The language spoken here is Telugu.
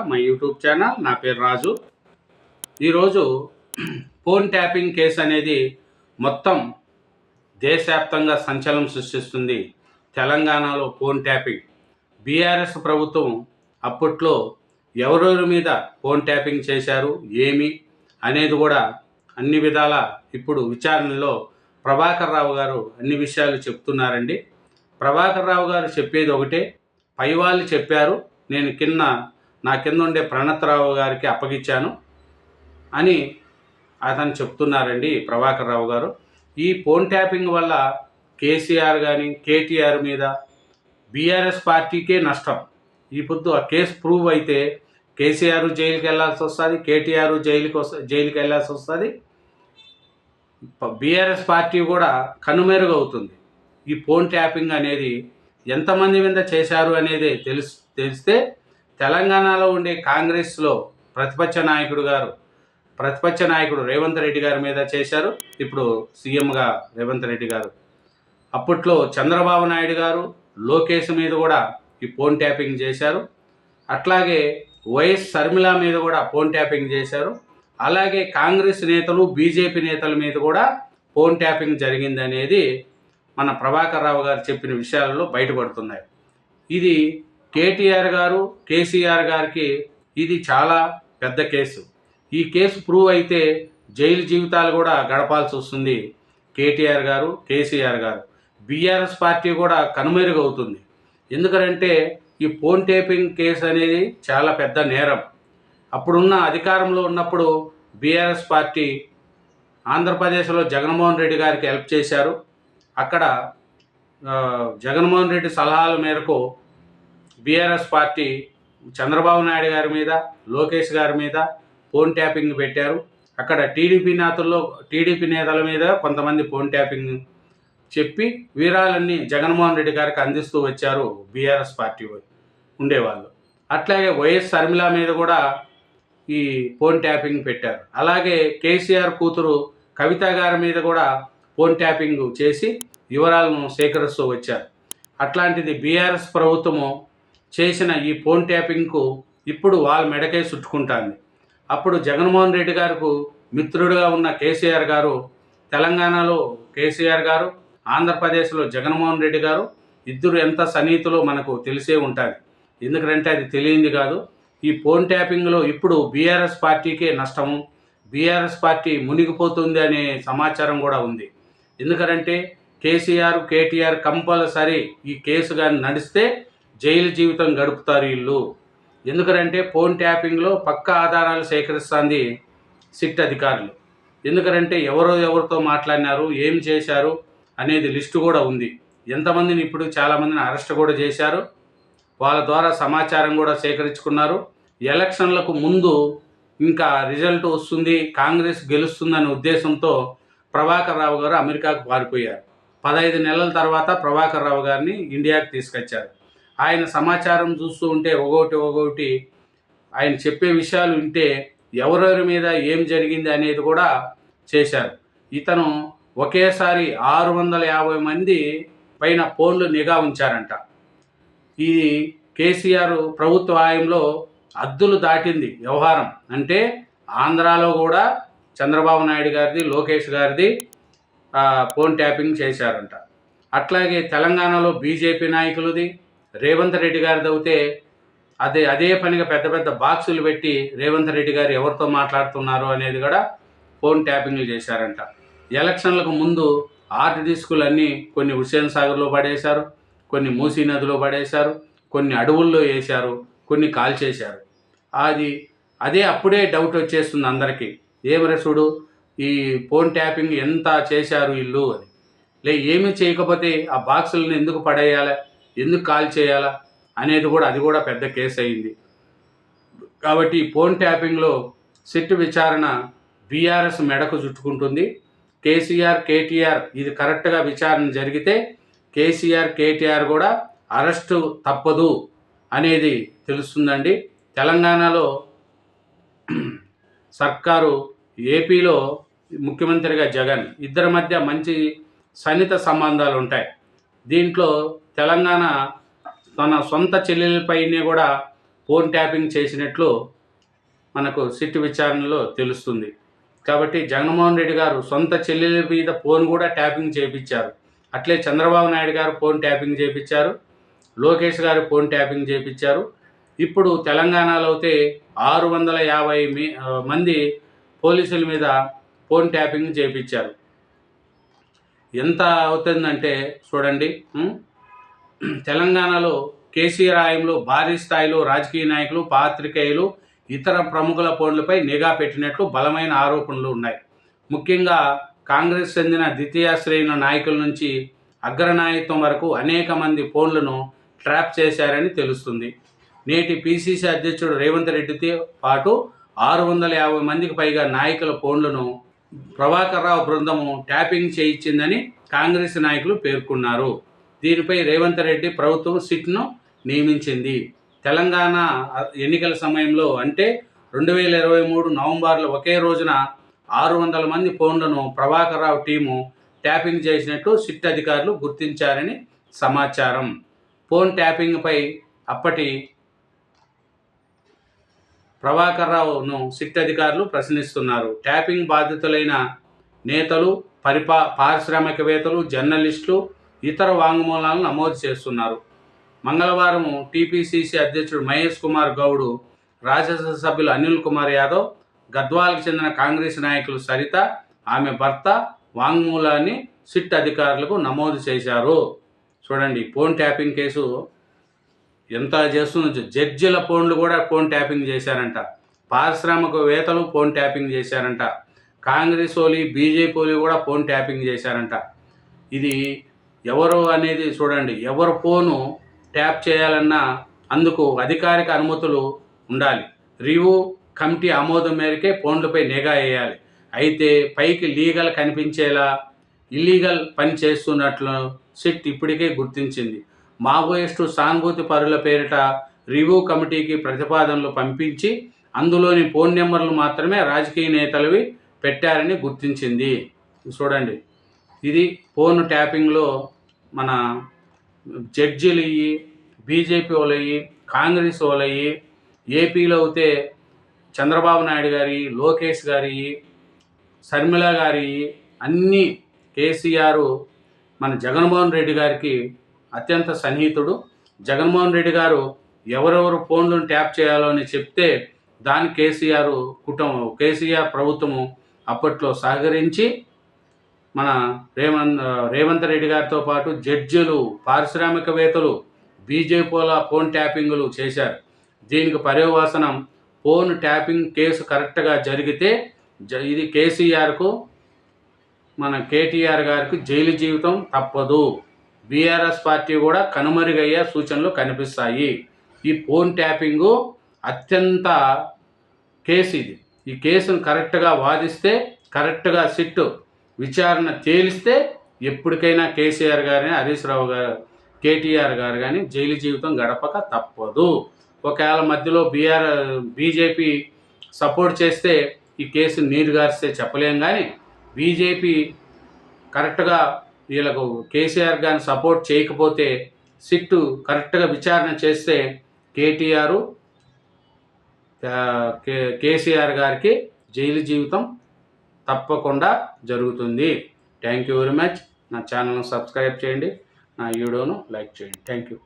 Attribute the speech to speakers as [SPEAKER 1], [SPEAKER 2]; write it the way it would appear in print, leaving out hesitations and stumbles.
[SPEAKER 1] మా యూట్యూబ్ ఛానల్. నా పేరు రాజు. ఈరోజు ఫోన్ ట్యాపింగ్ కేసు అనేది మొత్తం దేశవ్యాప్తంగా సంచలనం సృష్టిస్తుంది. తెలంగాణలో ఫోన్ ట్యాపింగ్ బీఆర్ఎస్ ప్రభుత్వం అప్పట్లో ఎవరెవరి మీద ఫోన్ ట్యాపింగ్ చేశారు ఏమి అనేది కూడా అన్ని విధాల ఇప్పుడు విచారణలో ప్రభాకర్ రావు గారు అన్ని విషయాలు చెప్తున్నారండి. ప్రభాకర్ రావు గారు చెప్పేది ఒకటే, పై వాళ్ళు చెప్పారు, నేను నా కింద ఉండే ప్రణత్రావు గారికి అప్పగించాను అని అతను చెప్తున్నారండి ప్రభాకర్ రావు గారు. ఈ ఫోన్ ట్యాపింగ్ వల్ల కేసీఆర్ కానీ కేటీఆర్ మీద బీఆర్ఎస్ పార్టీకే నష్టం. ఇప్పుడు ఆ కేసు ప్రూవ్ అయితే కేసీఆర్ జైలుకి వెళ్ళాల్సి వస్తుంది, కేటీఆర్ జైలుకి వెళ్ళాల్సి వస్తుంది, బీఆర్ఎస్ పార్టీ కూడా కనుమరుగవుతుంది. ఈ ఫోన్ ట్యాపింగ్ అనేది ఎంతమంది మీద చేశారు అనేది తెలిస్తే తెలంగాణలో ఉండే కాంగ్రెస్లో ప్రతిపక్ష నాయకుడు రేవంత్ రెడ్డి గారి మీద చేశారు. ఇప్పుడు సీఎంగా రేవంత్ రెడ్డి గారు. అప్పట్లో చంద్రబాబు నాయుడు గారు, లోకేష్ మీద కూడా ఈ ఫోన్ ట్యాపింగ్ చేశారు. అట్లాగే వైఎస్ షర్మిల మీద కూడా ఫోన్ ట్యాపింగ్ చేశారు. అలాగే కాంగ్రెస్ నేతలు, బీజేపీ నేతల మీద కూడా ఫోన్ ట్యాపింగ్ జరిగింది అనేది మన ప్రభాకర్ రావు గారు చెప్పిన విషయాలలో బయటపడుతున్నాయి. ఇది కేటీఆర్ గారు, కేసీఆర్ గారికి ఇది చాలా పెద్ద కేసు. ఈ కేసు ప్రూవ్ అయితే జైలు జీవితాలు కూడా గడపాల్సి వస్తుంది కేటీఆర్ గారు, కేసీఆర్ గారు. బీఆర్ఎస్ పార్టీ కూడా కనుమరుగవుతుంది. ఎందుకంటే ఈ ఫోన్ ట్యాపింగ్ కేసు అనేది చాలా పెద్ద నేరం. అప్పుడున్న అధికారంలో ఉన్నప్పుడు బీఆర్ఎస్ పార్టీ ఆంధ్రప్రదేశ్లో జగన్మోహన్ రెడ్డి గారికి హెల్ప్ చేశారు. అక్కడ జగన్మోహన్ రెడ్డి సలహాల మేరకు బీఆర్ఎస్ పార్టీ చంద్రబాబు నాయుడు గారి మీద, లోకేష్ గారి మీద ఫోన్ ట్యాపింగ్ పెట్టారు. అక్కడ టీడీపీ నేతల మీద కొంతమంది ఫోన్ ట్యాపింగ్ చెప్పి వీరాలన్నీ జగన్మోహన్ రెడ్డి గారికి అందిస్తూ వచ్చారు బీఆర్ఎస్ పార్టీ ఉండేవాళ్ళు. అట్లాగే వైఎస్ షర్మిల మీద కూడా ఈ ఫోన్ ట్యాపింగ్ పెట్టారు. అలాగే కేసీఆర్ కూతురు కవిత గారి మీద కూడా ఫోన్ ట్యాపింగ్ చేసి వివరాలను సేకరిస్తూ వచ్చారు. అట్లాంటిది బీఆర్ఎస్ ప్రభుత్వము చేసిన ఈ ఫోన్ ట్యాపింగ్కు ఇప్పుడు వాళ్ళ మెడకే చుట్టుకుంటుంది. అప్పుడు జగన్మోహన్ రెడ్డి గారికి మిత్రుడిగా ఉన్న కేసీఆర్ గారు, తెలంగాణలో కేసీఆర్ గారు, ఆంధ్రప్రదేశ్లో జగన్మోహన్ రెడ్డి గారు ఇద్దరు ఎంత సన్నిహితులో మనకు తెలిసే ఉంటుంది. ఎందుకంటే అది తెలియంది కాదు. ఈ ఫోన్ ట్యాపింగ్లో ఇప్పుడు బీఆర్ఎస్ పార్టీకే నష్టము, బీఆర్ఎస్ పార్టీ మునిగిపోతుంది అనే సమాచారం కూడా ఉంది. ఎందుకంటే కేసీఆర్, కేటీఆర్ కంపల్సరీ ఈ కేసు కానీ నడిస్తే జైలు జీవితం గడుపుతారు వీళ్ళు. ఎందుకంటే ఫోన్ ట్యాపింగ్లో పక్కా ఆధారాలు సేకరిస్తుంది సిట్ అధికారులు. ఎందుకంటే ఎవరితో మాట్లాడినారు, ఏం చేశారు అనేది లిస్టు కూడా ఉంది. ఎంతమందిని ఇప్పుడు చాలామందిని అరెస్ట్ కూడా చేశారు. వాళ్ళ ద్వారా సమాచారం కూడా సేకరించుకున్నారు. ఎలక్షన్లకు ముందు ఇంకా రిజల్ట్ వస్తుంది, కాంగ్రెస్ గెలుస్తుందనే ఉద్దేశంతో ప్రభాకర్ రావు గారు అమెరికాకు పారిపోయారు. 15 నెలల తర్వాత ప్రభాకర్ రావు గారిని ఇండియాకి తీసుకొచ్చారు. ఆయన సమాచారం చూస్తూ ఉంటే ఒక్కొక్కటి ఆయన చెప్పే విషయాలు వింటే ఎవరెవరి మీద ఏం జరిగింది అనేది కూడా చేశారు. ఇతను ఒకేసారి 650 మంది పైన ఫోన్లు నిఘా ఉంచారంట. ఈ కేసీఆర్ ప్రభుత్వ హయాంలో హద్దులు దాటింది వ్యవహారం. అంటే ఆంధ్రాలో కూడా చంద్రబాబు నాయుడు గారిది, లోకేష్ గారిది ఫోన్ ట్యాపింగ్ చేశారంట. అట్లాగే తెలంగాణలో బీజేపీ నాయకులది, రేవంత్ రెడ్డి గారిది అవుతే అదే పనిగా పెద్ద పెద్ద బాక్సులు పెట్టి రేవంత్ రెడ్డి గారు ఎవరితో మాట్లాడుతున్నారు అనేది కూడా ఫోన్ ట్యాపింగ్లు చేశారంట. ఎలక్షన్లకు ముందు హార్డ్ డిస్కులు అన్నీ కొన్ని హుస్సేన్ సాగర్లో పడేశారు, కొన్ని మూసీ నదిలో పడేశారు, కొన్ని అడవుల్లో వేశారు, కొన్ని కాల్చేశారు. అప్పుడే డౌట్ వచ్చేస్తుంది అందరికీ, ఏమరసుడు ఈ ఫోన్ ట్యాపింగ్ ఎంత చేశారు వీళ్ళు అని. ఏమీ చేయకపోతే ఆ బాక్సులను ఎందుకు పడేయాలా, ఎందుకు కాల్ చేయాలా అనేది కూడా అది కూడా పెద్ద కేసు అయింది. కాబట్టి ఫోన్ ట్యాపింగ్లో సిట్ విచారణ బీఆర్ఎస్ మెడకు చుట్టుకుంటుంది. కేసీఆర్, కేటీఆర్ ఇది కరెక్ట్గా విచారణ జరిగితే కేసీఆర్, కేటీఆర్ కూడా అరెస్టు తప్పదు అనేది తెలుస్తుందండి. తెలంగాణలో సర్కారు, ఏపీలో ముఖ్యమంత్రిగా జగన్ ఇద్దరి మధ్య మంచి సన్నిహిత సంబంధాలు ఉంటాయి. దీంట్లో తెలంగాణ తన సొంత చెల్లెలపైనే కూడా ఫోన్ ట్యాపింగ్ చేసినట్లు మనకు సిట్ విచారణలో తెలుస్తుంది. కాబట్టి జగన్మోహన్ రెడ్డి గారు సొంత చెల్లెల మీద ఫోన్ కూడా ట్యాపింగ్ చేయించారు. అట్లే చంద్రబాబు నాయుడు గారు ఫోన్ ట్యాపింగ్ చేయించారు. లోకేష్ గారు ఫోన్ ట్యాపింగ్ చేయించారు. ఇప్పుడు తెలంగాణలో అయితే 650 మంది పోలీసుల మీద ఫోన్ ట్యాపింగ్ చేయించారు. ఎంత అవుతుందంటే చూడండి. తెలంగాణలో కేసీఆర్ హయాంలో భారీ స్థాయిలో రాజకీయ నాయకులు, పాత్రికేయులు, ఇతర ప్రముఖుల ఫోన్లపై నిఘా పెట్టినట్లు బలమైన ఆరోపణలు ఉన్నాయి. ముఖ్యంగా కాంగ్రెస్ చెందిన ద్వితీయ శ్రేణుల నాయకుల నుంచి అగ్రనాయకత్వం వరకు అనేక మంది ఫోన్లను ట్రాప్ చేశారని తెలుస్తుంది. నేటి పిసిసి అధ్యక్షుడు రేవంత్ రెడ్డితో పాటు 650 మందికి పైగా నాయకుల ఫోన్లను ప్రభాకర్ రావు బృందము ట్యాపింగ్ చేయించిందని కాంగ్రెస్ నాయకులు పేర్కొన్నారు. దీనిపై రేవంత్ రెడ్డి ప్రభుత్వం సిట్ను నియమించింది. తెలంగాణ ఎన్నికల సమయంలో అంటే 2023 నవంబర్లో ఒకే రోజున 600 మంది ఫోన్లను ప్రభాకర్ రావు టీము ట్యాపింగ్ చేసినట్టు సిట్ అధికారులు గుర్తించారని సమాచారం. ఫోన్ ట్యాపింగ్పై అప్పటి ప్రభాకర్ రావును సిట్ అధికారులు ప్రశ్నిస్తున్నారు. ట్యాపింగ్ బాధితులైన నేతలు, పారిశ్రామికవేత్తలు, జర్నలిస్టులు ఇతర వాంగ్మూలాలను నమోదు చేస్తున్నారు. మంగళవారం టీపీసీసీ అధ్యక్షుడు మహేష్ కుమార్ గౌడ్, రాజ్యసభ సభ్యులు అనిల్ కుమార్ యాదవ్, గద్వాలకు చెందిన కాంగ్రెస్ నాయకులు సరిత, ఆమె భర్త వాంగ్మూలాన్ని సిట్ అధికారులకు నమోదు చేశారు. చూడండి, ఫోన్ ట్యాపింగ్ కేసు ఎంత చేస్తుందో. జడ్జిల ఫోన్లు కూడా ఫోన్ ట్యాపింగ్ చేశారంట. పారిశ్రామికవేత్తలు ఫోన్ ట్యాపింగ్ చేశారంట. కాంగ్రెస్ వాళ్ళు, బీజేపీ వాళ్ళు కూడా ఫోన్ ట్యాపింగ్ చేశారంట. ఇది ఎవరు అనేది చూడండి. ఎవరు ఫోను ట్యాప్ చేయాలన్నా అందుకు అధికారిక అనుమతులు ఉండాలి. రివ్యూ కమిటీ ఆమోదం మేరకే ఫోన్లపై నిఘా వేయాలి. అయితే పైకి లీగల్ కనిపించేలా ఇల్లీగల్ పని చేస్తున్నట్లు సిట్ ఇప్పటికే గుర్తించింది. మావోయిస్టు సానుభూతి పరుల పేరిట రివ్యూ కమిటీకి ప్రతిపాదనలు పంపించి అందులోని ఫోన్ నెంబర్లు మాత్రమే రాజకీయ నేతలవి పెట్టారని గుర్తించింది. చూడండి, ఇది ఫోన్ ట్యాపింగ్లో మన జడ్జిలు అయ్యి, బీజేపీ వాళ్ళు అయ్యి, కాంగ్రెస్ వాళ్ళు అయ్యి, ఏపీలో అయితే చంద్రబాబు నాయుడు గారి, లోకేష్ గారి, శర్మిల గారి, అన్నీ కేసీఆర్ మన జగన్మోహన్ రెడ్డి గారికి అత్యంత సన్నిహితుడు. జగన్మోహన్ రెడ్డి గారు ఎవరెవరు ఫోన్లను ట్యాప్ చేయాలో అని చెప్తే దాని కేసీఆర్ ప్రభుత్వము అప్పట్లో సహకరించి మన రేవంత్ రెడ్డి గారితో పాటు జడ్జిలు, పారిశ్రామికవేత్తలు, బీజేపీల ఫోన్ ట్యాపింగ్లు చేశారు. దీనికి పర్యవసానం ఫోన్ ట్యాపింగ్ కేసు కరెక్ట్గా జరిగితే ఇది కేసీఆర్కు, మన కేటీఆర్ గారికి జైలు జీవితం తప్పదు. బీఆర్ఎస్ పార్టీ కూడా కనుమరుగయ్యే సూచనలు కనిపిస్తాయి. ఈ ఫోన్ ట్యాపింగు అత్యంత కేసు ఇది. ఈ కేసును కరెక్ట్గా వాదిస్తే, కరెక్ట్గా సిట్టు విచారణ తేలిస్తే ఎప్పటికైనా కేసీఆర్ గారిని, హరీష్ రావు గారు, కేటీఆర్ గారు కానీ జైలు జీవితం గడపక తప్పదు. ఒకవేళ మధ్యలో బీజేపీ సపోర్ట్ చేస్తే ఈ కేసు నీరు గారిస్తే చెప్పలేం. కానీ బీజేపీ కరెక్ట్గా వీళ్ళకు కేసీఆర్ గారిని సపోర్ట్ చేయకపోతే సిట్టు కరెక్ట్గా విచారణ చేస్తే కేసీఆర్ గారికి జైలు జీవితం తప్పకుండా జరుగుతుంది. Thank you very much. నా ఛానల్ను సబ్స్క్రైబ్ చేయండి, నా వీడియోను లైక్ చేయండి. Thank you.